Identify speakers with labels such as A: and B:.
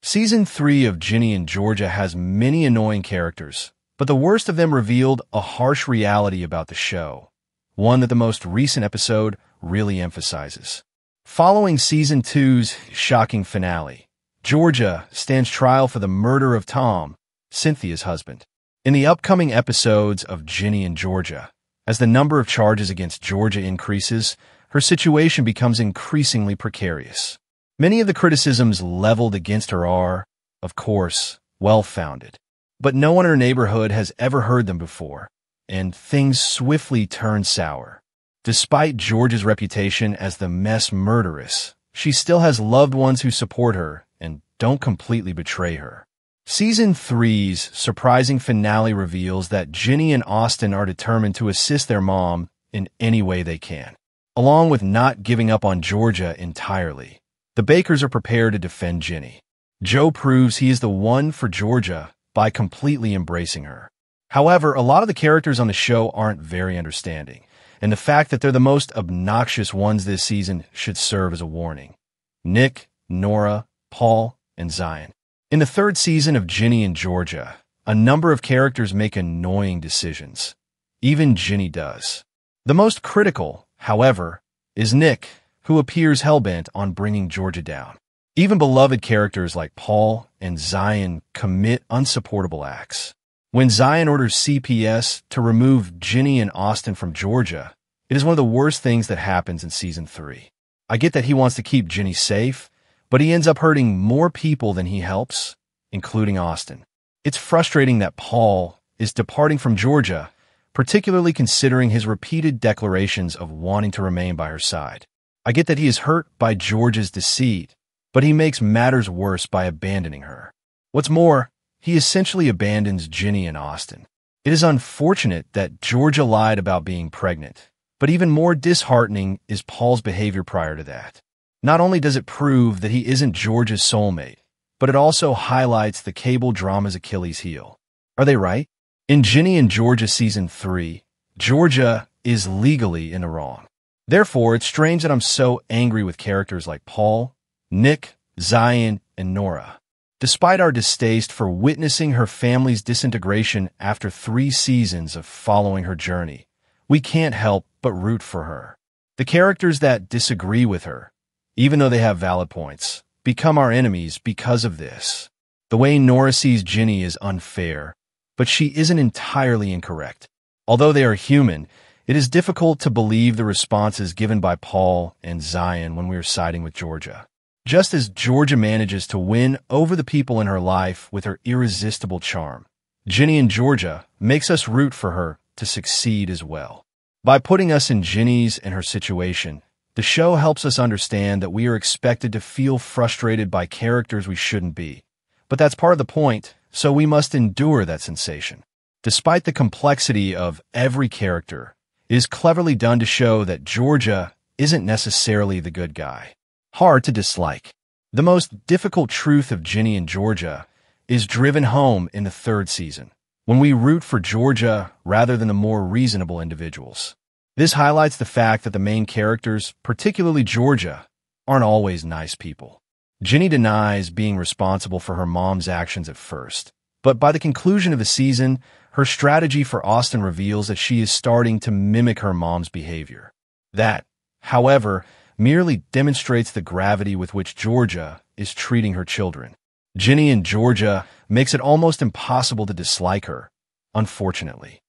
A: Season 3 of Ginny and Georgia has many annoying characters, but the worst of them revealed a harsh reality about the show, one that the most recent episode really emphasizes. Following Season 2's shocking finale, Georgia stands trial for the murder of Tom, Cynthia's husband. In the upcoming episodes of Ginny and Georgia, as the number of charges against Georgia increases, her situation becomes increasingly precarious. Many of the criticisms leveled against her are, of course, well-founded. But no one in her neighborhood has ever heard them before, and things swiftly turn sour. Despite Georgia's reputation as the mess murderess, she still has loved ones who support her and don't completely betray her. Season 3's surprising finale reveals that Ginny and Austin are determined to assist their mom in any way they can. Along with not giving up on Georgia entirely, the Bakers are prepared to defend Ginny. Joe proves he is the one for Georgia by completely embracing her. However, a lot of the characters on the show aren't very understanding, and the fact that they're the most obnoxious ones this season should serve as a warning. Nick, Nora, Paul, and Zion. In the third season of Ginny and Georgia, a number of characters make annoying decisions. Even Ginny does. The most critical, however, is Nick, who appears hellbent on bringing Georgia down. Even beloved characters like Paul and Zion commit unsupportable acts. When Zion orders CPS to remove Ginny and Austin from Georgia, it is one of the worst things that happens in Season 3. I get that he wants to keep Ginny safe, but he ends up hurting more people than he helps, including Austin. It's frustrating that Paul is departing from Georgia, particularly considering his repeated declarations of wanting to remain by her side. I get that he is hurt by Georgia's deceit, but he makes matters worse by abandoning her. What's more, he essentially abandons Ginny and Austin. It is unfortunate that Georgia lied about being pregnant, but even more disheartening is Paul's behavior prior to that. Not only does it prove that he isn't Georgia's soulmate, but it also highlights the cable drama's Achilles heel. Are they right? In Ginny and Georgia Season 3, Georgia is legally in the wrong. Therefore, it's strange that I'm so angry with characters like Paul, Nick, Zion, and Nora. Despite our distaste for witnessing her family's disintegration after 3 seasons of following her journey, we can't help but root for her. The characters that disagree with her, even though they have valid points, become our enemies because of this. The way Nora sees Ginny is unfair, but she isn't entirely incorrect. Although they are human, it is difficult to believe the responses given by Paul and Zion when we are siding with Georgia. Just as Georgia manages to win over the people in her life with her irresistible charm, Ginny and Georgia makes us root for her to succeed as well. By putting us in Ginny's and her situation, the show helps us understand that we are expected to feel frustrated by characters we shouldn't be. But that's part of the point, so we must endure that sensation. Despite the complexity of every character, it is cleverly done to show that Georgia isn't necessarily the good guy. Hard to dislike. The most difficult truth of Ginny and Georgia is driven home in the third season, when we root for Georgia rather than the more reasonable individuals. This highlights the fact that the main characters, particularly Georgia, aren't always nice people. Ginny denies being responsible for her mom's actions at first, but by the conclusion of the season, her strategy for Austin reveals that she is starting to mimic her mom's behavior. That, however, merely demonstrates the gravity with which Georgia is treating her children. Ginny and Georgia makes it almost impossible to dislike her, unfortunately.